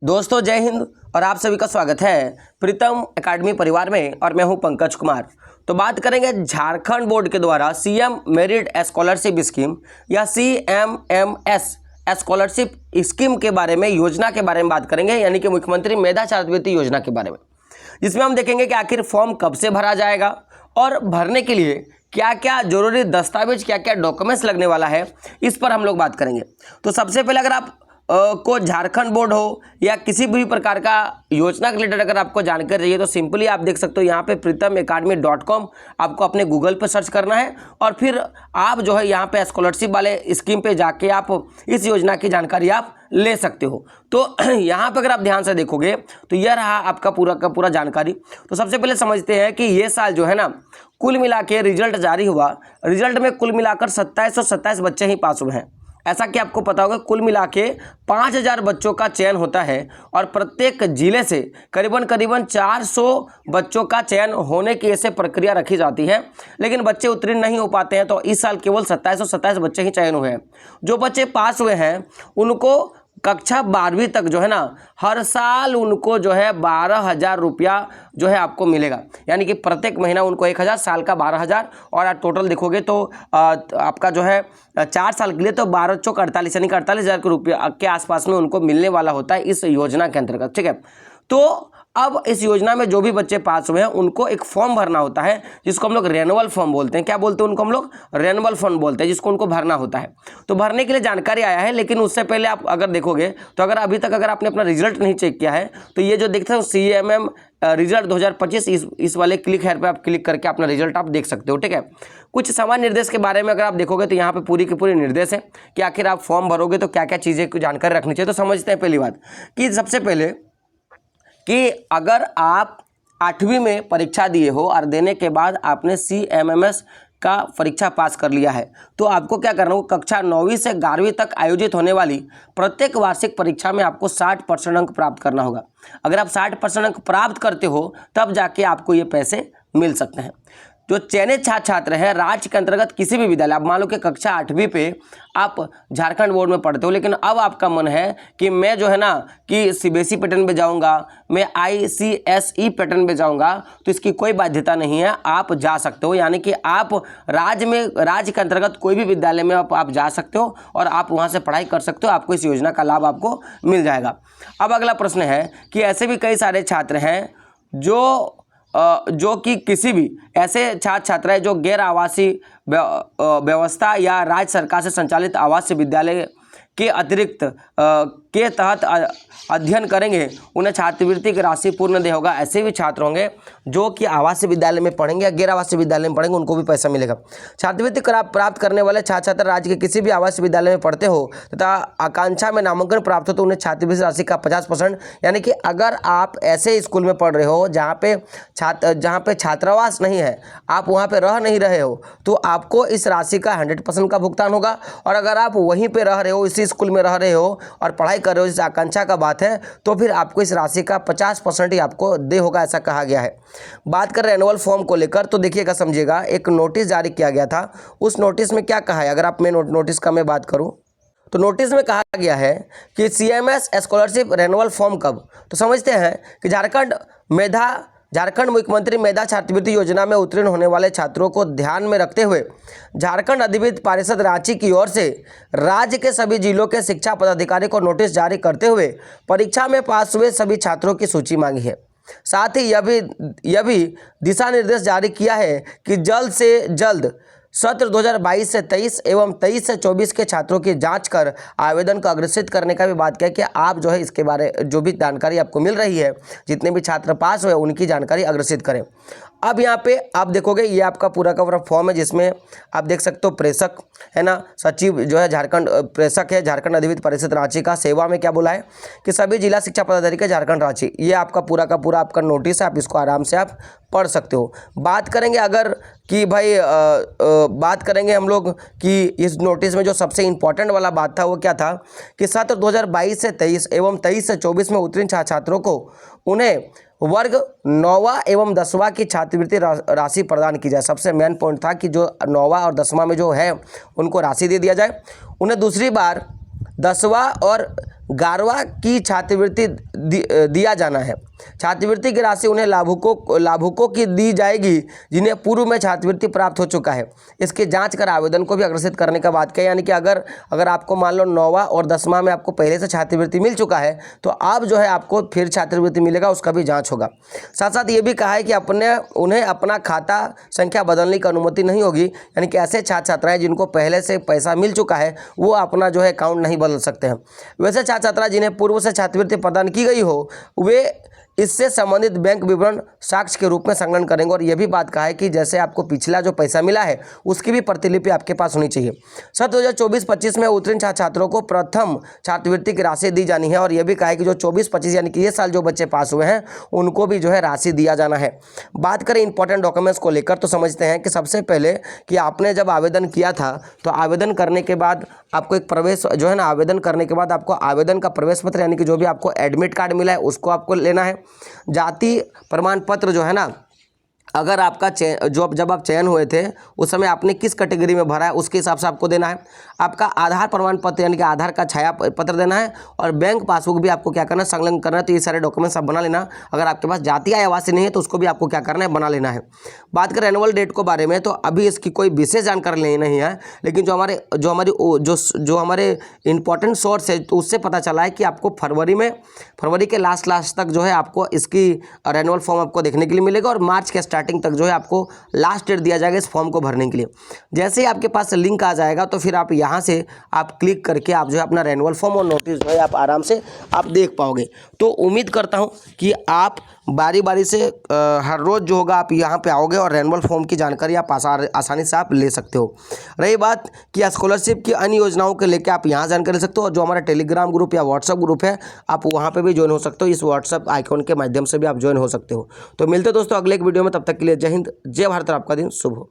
दोस्तों जय हिंद और आप सभी का स्वागत है प्रीतम एकेडमी परिवार में और मैं हूं पंकज कुमार। तो बात करेंगे झारखंड बोर्ड के द्वारा सीएम मेरिट स्कॉलरशिप स्कीम या CMMS स्कॉलरशिप स्कीम के बारे में, योजना के बारे में बात करेंगे, यानी कि मुख्यमंत्री मेधा छात्रवृत्ति योजना के बारे में, जिसमें हम देखेंगे कि आखिर फॉर्म कब से भरा जाएगा और भरने के लिए क्या क्या जरूरी दस्तावेज, क्या क्या डॉक्यूमेंट्स लगने वाला है, इस पर हम लोग बात करेंगे। तो सबसे पहले अगर आप को झारखंड बोर्ड हो या किसी भी प्रकार का योजना के रिलेटेड अगर आपको जानकारी चाहिए तो सिंपली आप देख सकते हो यहाँ पे pritamacademy.com आपको अपने गूगल पे सर्च करना है और फिर आप जो है यहाँ पे स्कॉलरशिप वाले स्कीम पे जाके आप इस योजना की जानकारी आप ले सकते हो। तो यहाँ पे अगर आप ध्यान से देखोगे तो यह रहा आपका पूरा का पूरा जानकारी। तो सबसे पहले समझते हैं कि ये साल जो है ना, कुल मिला के रिजल्ट जारी हुआ, रिजल्ट में कुल मिलाकर 2727 बच्चे ही पास हुए हैं। ऐसा कि आपको पता होगा कुल मिला के 5000 बच्चों का चयन होता है और प्रत्येक जिले से करीबन 400 बच्चों का चयन होने की ऐसे प्रक्रिया रखी जाती है, लेकिन बच्चे उत्तीर्ण नहीं हो पाते हैं। तो इस साल केवल 2727 बच्चे ही चयन हुए हैं। जो बच्चे पास हुए हैं उनको कक्षा 12वीं तक जो है ना, हर साल उनको जो है 12,000 रुपया जो है आपको मिलेगा, यानी कि प्रत्येक महीना उनको 1,000, साल का 12,000 और आप टोटल देखोगे तो आपका जो है 4 साल के लिए तो 12 चौक 48, यानी कि 48,000 के रुपये के आसपास में उनको मिलने वाला होता है इस योजना के अंतर्गत। ठीक है, तो अब इस योजना में जो भी बच्चे पास हुए हैं उनको एक फॉर्म भरना होता है, जिसको हम लोग रेनुअल फॉर्म बोलते हैं। क्या बोलते हैं उनको? हम लोग रेनुअल फॉर्म बोलते हैं, जिसको उनको भरना होता है। तो भरने के लिए जानकारी आया है, लेकिन उससे पहले आप अगर देखोगे तो अगर अभी तक अगर आपने अपना रिजल्ट नहीं चेक किया है तो ये जो देखते हो CMM रिजल्ट 2025, इस वाले क्लिक हेयर पे आप क्लिक करके अपना रिजल्ट आप देख सकते हो। ठीक है, कुछ सामान्य निर्देश के बारे में अगर आप देखोगे तो यहाँ पे पूरी की पूरी निर्देश है कि आखिर आप फॉर्म भरोगे तो क्या क्या चीज़ें की जानकारी रखनी चाहिए। तो समझते हैं पहली बात कि सबसे पहले कि अगर आप 8वीं में परीक्षा दिए हो और देने के बाद आपने CMMS का परीक्षा पास कर लिया है तो आपको क्या करना होगा, कक्षा 9वीं से 11वीं तक आयोजित होने वाली प्रत्येक वार्षिक परीक्षा में आपको 60% अंक प्राप्त करना होगा। अगर आप 60% अंक प्राप्त करते हो तब जाके आपको ये पैसे मिल सकते हैं। जो चयनित छात्र हैं राज्य के अंतर्गत किसी भी विद्यालय, आप मान लो कि कक्षा 8वीं पे आप झारखंड बोर्ड में पढ़ते हो, लेकिन अब आपका मन है कि मैं जो है ना कि CBSE पैटर्न पे जाऊंगा, मैं ICSE पैटर्न पे जाऊंगा, तो इसकी कोई बाध्यता नहीं है, आप जा सकते हो। यानी कि आप राज्य के अंतर्गत कोई भी विद्यालय में आप जा सकते हो और आप वहाँ से पढ़ाई कर सकते हो, आपको इस योजना का लाभ आपको मिल जाएगा। अब अगला प्रश्न है कि ऐसे भी कई सारे छात्र हैं जो कि किसी भी ऐसे छात्र हैं जो गैर आवासीय व्यवस्था या राज्य सरकार से संचालित आवासीय विद्यालय के अतिरिक्त के तहत अध्ययन करेंगे, उन्हें छात्रवृत्ति की राशि पूर्ण देय होगा। ऐसे भी छात्र होंगे जो कि आवासीय विद्यालय में पढ़ेंगे या गैर आवासीय विद्यालय में पढ़ेंगे, उनको भी पैसा मिलेगा। छात्रवृत्ति प्राप्त करने वाले छात्र राज्य के किसी भी आवासीय विद्यालय में पढ़ते हो तथा आकांक्षा में नामांकन प्राप्त हो तो उन्हें छात्रवृत्ति राशि का 50%, यानी कि अगर आप ऐसे स्कूल में पढ़ रहे हो जहाँ पे छात्रावास नहीं है, आप वहाँ पर रह नहीं रहे हो, तो आपको इस राशि का 100% का भुगतान होगा। और अगर आप वहीं पर रह रहे हो, इसी स्कूल में रह रहे हो और पढ़ाई कर रहे हो, जैसे आकांक्षा का बात है, तो फिर आपको इस राशि का 50% ही आपको दे होगा, ऐसा कहा गया है। बात कर रहे एनुअल फॉर्म को लेकर तो देखिएगा, समझिएगा, एक नोटिस जारी किया गया था। उस नोटिस में क्या कहा है, अगर आप मैं नोटिस का मैं बात करूं तो नोटिस में कहा गया है कि CMS स्कॉलरशिप रेनुअल फॉर्म कब, तो समझते हैं कि झारखंड मुख्यमंत्री मेधा छात्रवृत्ति योजना में उत्तीर्ण होने वाले छात्रों को ध्यान में रखते हुए झारखंड अधिविद्य परिषद रांची की ओर से राज्य के सभी जिलों के शिक्षा पदाधिकारी को नोटिस जारी करते हुए परीक्षा में पास हुए सभी छात्रों की सूची मांगी है। साथ ही यह भी दिशा निर्देश जारी किया है कि जल्द से जल्द सत्र 2022 से 23 एवं 23 से 24 के छात्रों की जांच कर आवेदन को अग्रेसित करने का भी बात किया कि आप जो है इसके बारे जो भी जानकारी आपको मिल रही है, जितने भी छात्र पास हुए उनकी जानकारी अग्रेसित करें। अब यहाँ पे आप देखोगे ये आपका पूरा का पूरा फॉर्म है, जिसमें आप देख सकते हो प्रेषक है ना, सचिव जो है झारखंड प्रेषक है झारखंड अधिविद्य परिषद रांची का। सेवा में क्या बोला है कि सभी जिला शिक्षा पदाधिकारी झारखंड रांची, ये आपका पूरा का पूरा आपका नोटिस है, आप इसको आराम से आप पढ़ सकते हो। बात करेंगे अगर कि भाई बात करेंगे हम लोग कि इस नोटिस में जो सबसे इम्पोर्टेंट वाला बात था वो क्या था कि सत्र 2022 से 23 एवं 23 से 24 में उत्तीर्ण छात्रों को उन्हें वर्ग 9वां एवं 10वां की छात्रवृत्ति राशि प्रदान की जाए। सबसे मेन पॉइंट था कि जो 9वां और 10वां में जो है उनको राशि दे दिया जाए। उन्हें दूसरी बार 10वां और गारवा की छात्रवृत्ति दिया जाना है। छात्रवृत्ति की राशि उन्हें लाभुकों की दी जाएगी जिन्हें पूर्व में छात्रवृत्ति प्राप्त हो चुका है। इसकी जांच कर आवेदन को भी अग्रसित करने का बात किया, यानी कि अगर आपको मान लो 9वां और 10वां में आपको पहले से छात्रवृत्ति मिल चुका है तो अब जो है आपको फिर छात्रवृत्ति मिलेगा, उसका भी जांच होगा। साथ साथ ये भी कहा है कि उन्हें अपना खाता संख्या बदलने की अनुमति नहीं होगी, यानी कि ऐसे छात्र छात्राएं जिनको पहले से पैसा मिल चुका है वो अपना जो है अकाउंट नहीं बदल सकते हैं। वैसे छात्र छात्रा जिन्हें पूर्व से छात्रवृत्ति प्रदान की गई हो वे इससे संबंधित बैंक विवरण साक्ष्य के रूप में संकलन करेंगे। और यह भी बात कहा है कि जैसे आपको पिछला जो पैसा मिला है उसकी भी प्रतिलिपि आपके पास होनी चाहिए। सर 2024-25 में उत्तीर्ण छात्र छात्रों को प्रथम छात्रवृत्ति की राशि दी जानी है। और यह भी कहा है कि जो 24-25 यानी कि ये साल जो बच्चे पास हुए हैं उनको भी जो है राशि दिया जाना है। बात करें इंपॉर्टेंट डॉक्यूमेंट्स को लेकर तो समझते हैं कि सबसे पहले कि आपने जब आवेदन किया था तो आवेदन करने के बाद आपको एक प्रवेश जो है ना, आवेदन करने के बाद आपको आवेदन का प्रवेश पत्र यानी कि जो भी आपको एडमिट कार्ड मिला है उसको आपको लेना है। जाति प्रमाण पत्र जो है ना, अगर आपका जब आप चयन हुए थे उस समय आपने किस कैटेगरी में भरा है उसके हिसाब से आपको देना है। आपका आधार प्रमाण पत्र यानी कि आधार का छाया पत्र देना है और बैंक पासबुक भी आपको क्या करना है, संलग्न करना है। तो ये सारे डॉक्यूमेंट्स आप बना लेना। अगर आपके पास जाति या आवासीय नहीं है तो उसको भी आपको क्या करना है, बना लेना है। बात करें एनुअल डेट के बारे में तो अभी इसकी कोई विशेष जानकारी नहीं है, लेकिन जो हमारे इंपॉर्टेंट सोर्स है तो उससे पता चला है कि आपको फरवरी के लास्ट तक जो है आपको इसकी एनुअल फॉर्म आपको देखने के लिए मिलेगा और मार्च के स्टार्टिंग तक जो है आपको लास्ट डेट दिया जाएगा इस फॉर्म को भरने के लिए। जैसे ही आपके पास लिंक आ जाएगा तो फिर आप यहाँ से आप क्लिक करके आप जो है अपना रेनुअल फॉर्म और नोटिस जो है आप आराम से आप देख पाओगे। तो उम्मीद करता हूँ कि आप बारी बारी से हर रोज़ जो होगा आप यहाँ पे आओगे और रेनुअल फॉर्म की जानकारी आप आसानी से आप ले सकते हो। रही बात कि स्कॉलरशिप की अन्य योजनाओं के लेके आप यहाँ जानकारी ले सकते हो और जो हमारा टेलीग्राम ग्रुप या व्हाट्सअप ग्रुप है आप वहाँ पे भी ज्वाइन हो सकते हो। इस व्हाट्सअप आइकॉन के माध्यम से भी आप ज्वाइन हो सकते हो। तो मिलते दोस्तों अगले एक वीडियो में, तब तक के लिए जय हिंद, जय भारत और आपका दिन शुभ हो।